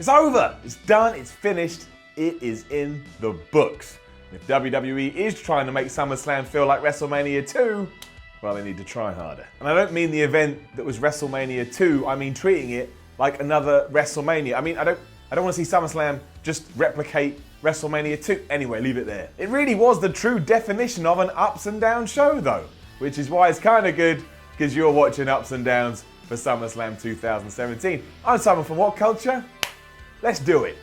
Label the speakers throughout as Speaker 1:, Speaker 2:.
Speaker 1: It's over, it's done, it's finished, it is in the books. And if WWE is trying to make SummerSlam feel like WrestleMania 2, well, they need to try harder. And I don't mean the event that was WrestleMania 2, I mean treating it like another WrestleMania. I mean, I don't want to see SummerSlam just replicate WrestleMania 2. Anyway, leave it there. It really was the true definition of an ups and downs show though, which is why it's kind of good, because you're watching Ups and Downs for SummerSlam 2017. I'm Simon from WhatCulture. Let's do it.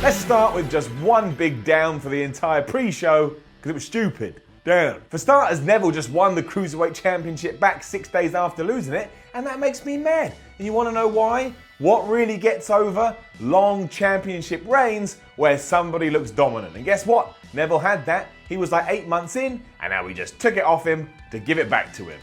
Speaker 1: Let's start with just one big down for the entire pre-show, because it was stupid. Down. For starters, Neville just won the Cruiserweight Championship back 6 days after losing it, and that makes me mad. And you want to know why? What really gets over? Long championship reigns where somebody looks dominant. And guess what? Neville had that. He was like 8 months in, and now we just took it off him to give it back to him.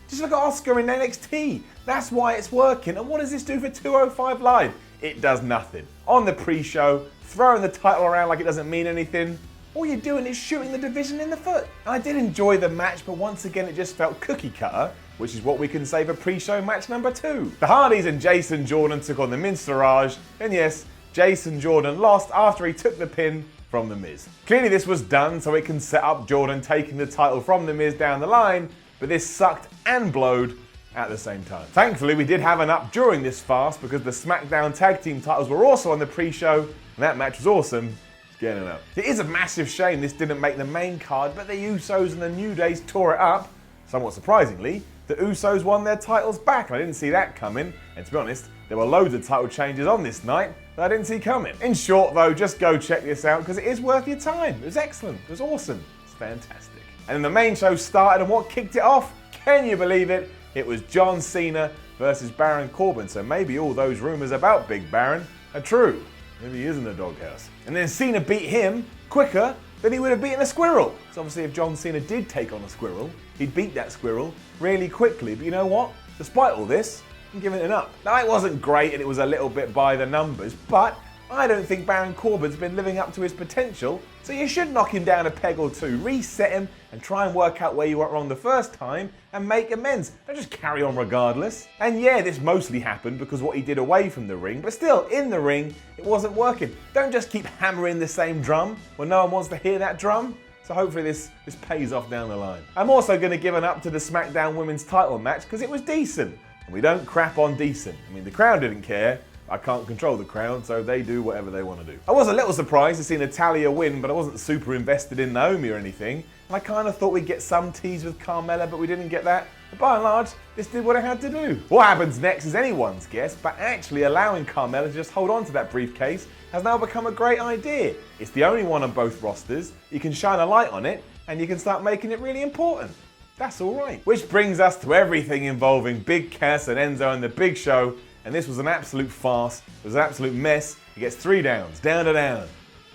Speaker 1: Just look at Oscar in NXT. That's why it's working. And what does this do for 205 Live? It does nothing. On the pre-show, throwing the title around like it doesn't mean anything. All you're doing is shooting the division in the foot. And I did enjoy the match, but once again it just felt cookie cutter, which is what we can say for pre-show match number 2. The Hardys and Jason Jordan took on the Minsterage, and yes, Jason Jordan lost after he took the pin from The Miz. Clearly this was done so it can set up Jordan taking the title from The Miz down the line, but this sucked and blowed at the same time. Thankfully we did have an up during this fast because the Smackdown tag team titles were also on the pre-show, and that match was awesome. Getting up. It is a massive shame this didn't make the main card, but the Usos and the New Days tore it up. Somewhat surprisingly, the Usos won their titles back, and I didn't see that coming. And to be honest, there were loads of title changes on this night that I didn't see coming. In short though, just go check this out because it is worth your time. It was excellent, it was awesome, it's fantastic. And then the main show started, and what kicked it off? Can you believe it? It was John Cena versus Baron Corbin, so maybe all those rumours about Big Baron are true. Maybe he is in the doghouse. And then Cena beat him quicker than he would have beaten a squirrel. So obviously if John Cena did take on a squirrel, he'd beat that squirrel really quickly. But you know what? Despite all this, I'm giving it up. Now it wasn't great and it was a little bit by the numbers, but I don't think Baron Corbin's been living up to his potential, so you should knock him down a peg or two, reset him, and try and work out where you went wrong the first time and make amends. Don't just carry on regardless. And yeah, this mostly happened because what he did away from the ring, but still, in the ring, it wasn't working. Don't just keep hammering the same drum when no one wants to hear that drum. So hopefully this pays off down the line. I'm also going to give an up to the Smackdown Women's title match because it was decent. And we don't crap on decent. I mean, the crowd didn't care. I can't control the crowd, so they do whatever they want to do. I was a little surprised to see Natalya win, but I wasn't super invested in Naomi or anything. And I kind of thought we'd get some tease with Carmella, but we didn't get that. But by and large, this did what it had to do. What happens next is anyone's guess, but actually allowing Carmella to just hold on to that briefcase has now become a great idea. It's the only one on both rosters. You can shine a light on it, and you can start making it really important. That's all right. Which brings us to everything involving Big Cass and Enzo and the Big Show. And this was an absolute farce. It was an absolute mess. He gets 3 downs. Down to down.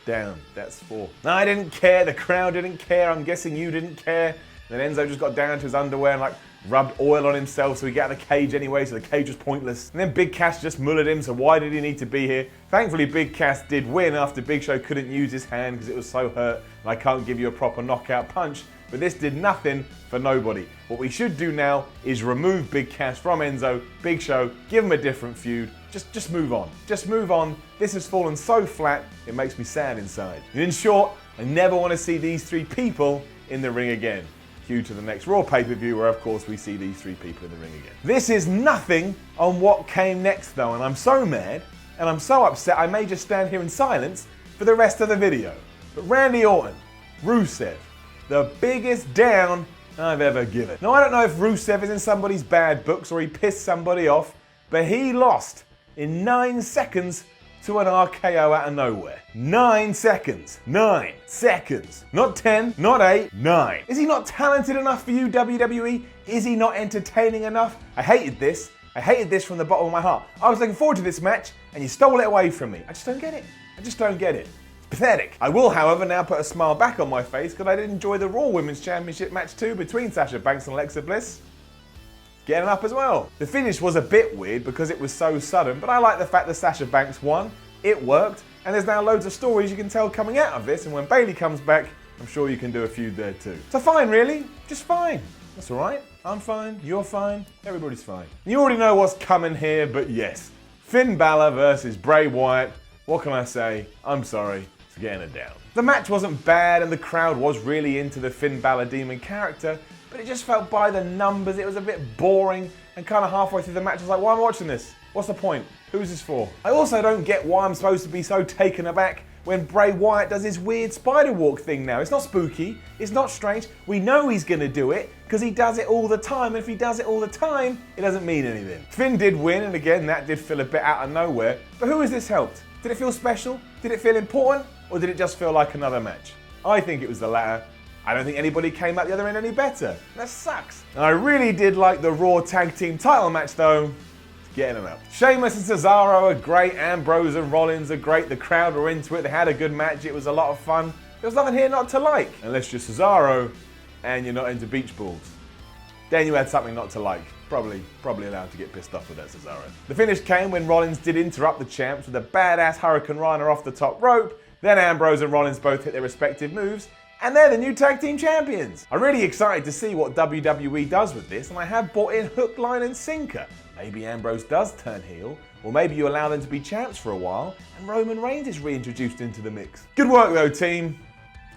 Speaker 1: Down. That's 4. No, I didn't care. The crowd didn't care. I'm guessing you didn't care. Then Enzo just got down to his underwear and like rubbed oil on himself so he got out of the cage anyway, so the cage was pointless. And then Big Cass just mullered him, so why did he need to be here? Thankfully, Big Cass did win after Big Show couldn't use his hand because it was so hurt and I can't give you a proper knockout punch. But this did nothing for nobody. What we should do now is remove Big Cass from Enzo, Big Show, give him a different feud. Just move on. Just move on. This has fallen so flat, it makes me sad inside. And in short, I never want to see these 3 people in the ring again. Cue to the next Raw pay-per-view where of course we see these 3 people in the ring again. This is nothing on what came next though, and I'm so mad and I'm so upset I may just stand here in silence for the rest of the video. But Randy Orton, Rusev, the biggest down I've ever given. Now I don't know if Rusev is in somebody's bad books or he pissed somebody off, but he lost in 9 seconds to an RKO out of nowhere. 9 seconds. 9 seconds. Not 10, not 8, 9. Is he not talented enough for you, WWE? Is he not entertaining enough? I hated this. I hated this from the bottom of my heart. I was looking forward to this match and you stole it away from me. I just don't get it. I just don't get it. Pathetic. I will, however, now put a smile back on my face because I did enjoy the Raw Women's Championship match too between Sasha Banks and Alexa Bliss. Getting up as well. The finish was a bit weird because it was so sudden, but I like the fact that Sasha Banks won. It worked, and there's now loads of stories you can tell coming out of this, and when Bayley comes back, I'm sure you can do a feud there too. So fine, really, just fine. That's all right. I'm fine. You're fine. Everybody's fine. You already know what's coming here, but yes. Finn Balor versus Bray Wyatt. What can I say? I'm sorry. It's getting it down. The match wasn't bad and the crowd was really into the Finn Balor demon character, but it just felt by the numbers. It was a bit boring, and kind of halfway through the match I was like, why am I watching this? What's the point? Who's this for? I also don't get why I'm supposed to be so taken aback when Bray Wyatt does his weird spider walk thing now. It's not spooky, it's not strange. We know he's gonna do it because he does it all the time, and if he does it all the time, it doesn't mean anything. Finn did win, and again, that did feel a bit out of nowhere, but who has this helped? Did it feel special? Did it feel important? Or did it just feel like another match? I think it was the latter. I don't think anybody came out the other end any better. That sucks. I really did like the Raw Tag Team title match though. It's getting enough. Sheamus and Cesaro are great. Ambrose and Rollins are great. The crowd were into it. They had a good match. It was a lot of fun. There was nothing here not to like. Unless you're Cesaro and you're not into beach balls. Then you had something not to like. Probably allowed to get pissed off with that Cesaro. The finish came when Rollins did interrupt the champs with a badass Hurricane Rana off the top rope. Then Ambrose and Rollins both hit their respective moves, and they're the new tag team champions. I'm really excited to see what WWE does with this, and I have bought in hook, line, and sinker. Maybe Ambrose does turn heel, or maybe you allow them to be champs for a while, and Roman Reigns is reintroduced into the mix. Good work though, team.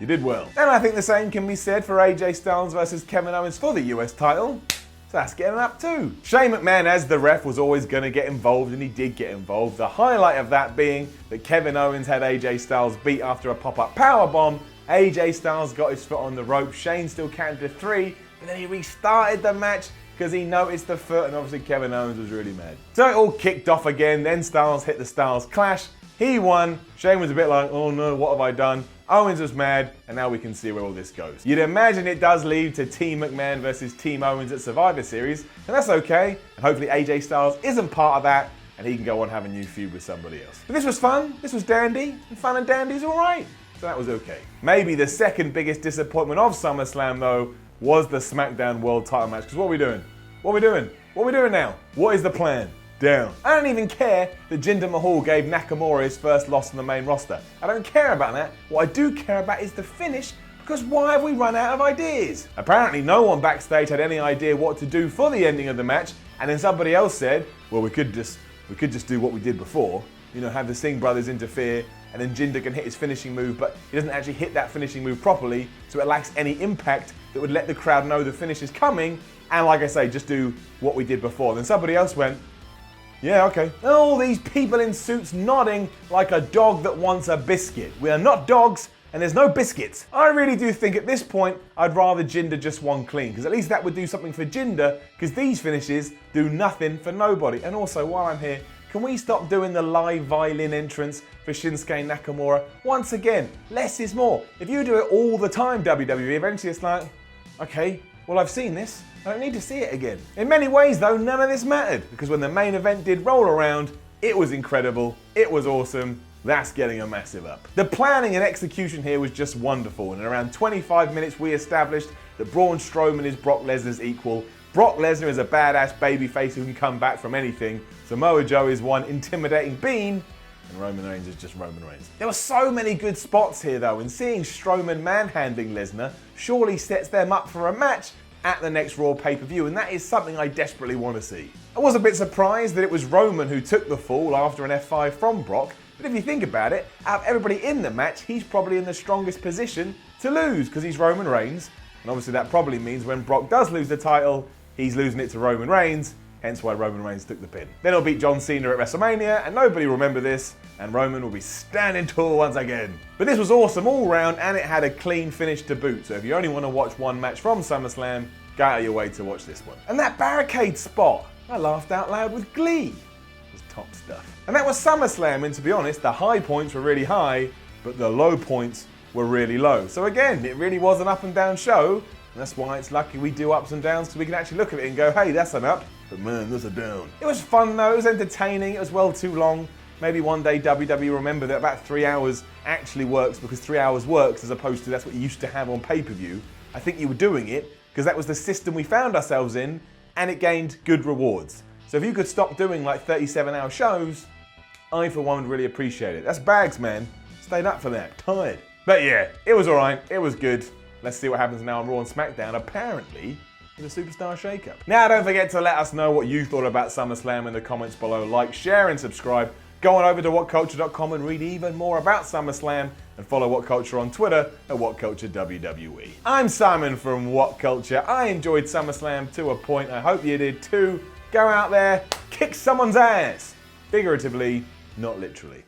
Speaker 1: You did well. And I think the same can be said for AJ Styles versus Kevin Owens for the US title. So that's getting up too. Shane McMahon as the ref was always going to get involved, and he did get involved. The highlight of that being that Kevin Owens had AJ Styles beat after a pop-up powerbomb. AJ Styles got his foot on the rope. Shane still counted to 3, but then he restarted the match because he noticed the foot, and obviously Kevin Owens was really mad. So it all kicked off again. Then Styles hit the Styles Clash. He won. Shane was a bit like, oh no, what have I done? Owens was mad, and now we can see where all this goes. You'd imagine it does lead to Team McMahon versus Team Owens at Survivor Series, and that's okay. And hopefully AJ Styles isn't part of that, and he can go on and have a new feud with somebody else. But this was fun, this was dandy, and fun and dandy's all right. So that was okay. Maybe the second biggest disappointment of SummerSlam, though, was the Smackdown World title match. Because what are we doing? What are we doing? What are we doing now? What is the plan? Down. I don't even care that Jinder Mahal gave Nakamura his first loss on the main roster. I don't care about that. What I do care about is the finish, because why have we run out of ideas? Apparently no one backstage had any idea what to do for the ending of the match, and then somebody else said, well, we could just do what we did before. You know, have the Singh brothers interfere, and then Jinder can hit his finishing move, but he doesn't actually hit that finishing move properly, so it lacks any impact that would let the crowd know the finish is coming, and like I say, just do what we did before. Then somebody else went, yeah, okay. All these people in suits nodding like a dog that wants a biscuit. We are not dogs, and there's no biscuits. I really do think at this point, I'd rather Jinder just won clean, because at least that would do something for Jinder, because these finishes do nothing for nobody. And also, while I'm here, can we stop doing the live violin entrance for Shinsuke Nakamura? Once again, less is more. If you do it all the time, WWE, eventually it's like, okay, well, I've seen this. I don't need to see it again. In many ways, though, none of this mattered, because when the main event did roll around, it was incredible, it was awesome. That's getting a massive up. The planning and execution here was just wonderful, and in around 25 minutes we established that Braun Strowman is Brock Lesnar's equal. Brock Lesnar is a badass babyface who can come back from anything. Samoa Joe is one intimidating bean, and Roman Reigns is just Roman Reigns. There were so many good spots here though, and seeing Strowman manhandling Lesnar surely sets them up for a match at the next Raw pay-per-view, and that is something I desperately want to see. I was a bit surprised that it was Roman who took the fall after an F5 from Brock, but if you think about it, out of everybody in the match, he's probably in the strongest position to lose, because he's Roman Reigns, and obviously that probably means when Brock does lose the title, he's losing it to Roman Reigns, hence why Roman Reigns took the pin. Then he'll beat John Cena at WrestleMania, and nobody will remember this, and Roman will be standing tall once again. But this was awesome all round, and it had a clean finish to boot, so if you only want to watch one match from SummerSlam, go out of your way to watch this one. And that barricade spot, I laughed out loud with glee. It was top stuff. And that was SummerSlam, and to be honest, the high points were really high, but the low points were really low. So again, it really was an up and down show, and that's why it's lucky we do ups and downs, so we can actually look at it and go, hey, that's an up, but man, that's a down. It was fun though, it was entertaining, it was well too long. Maybe one day WWE remember that about 3 hours actually works, because 3 hours works as opposed to that's what you used to have on pay-per-view. I think you were doing it because that was the system we found ourselves in, and it gained good rewards. So if you could stop doing like 37-hour shows, I for one would really appreciate it. That's bags, man. Stayed up for that. Tired. But yeah, it was alright. It was good. Let's see what happens now on Raw and SmackDown. Apparently, with a superstar shakeup. Now don't forget to let us know what you thought about SummerSlam in the comments below. Like, share and subscribe. Go on over to WhatCulture.com and read even more about SummerSlam, and follow WhatCulture on Twitter at WhatCulture WWE. I'm Simon from WhatCulture. I enjoyed SummerSlam to a point. I hope you did too. Go out there, kick someone's ass. Figuratively, not literally.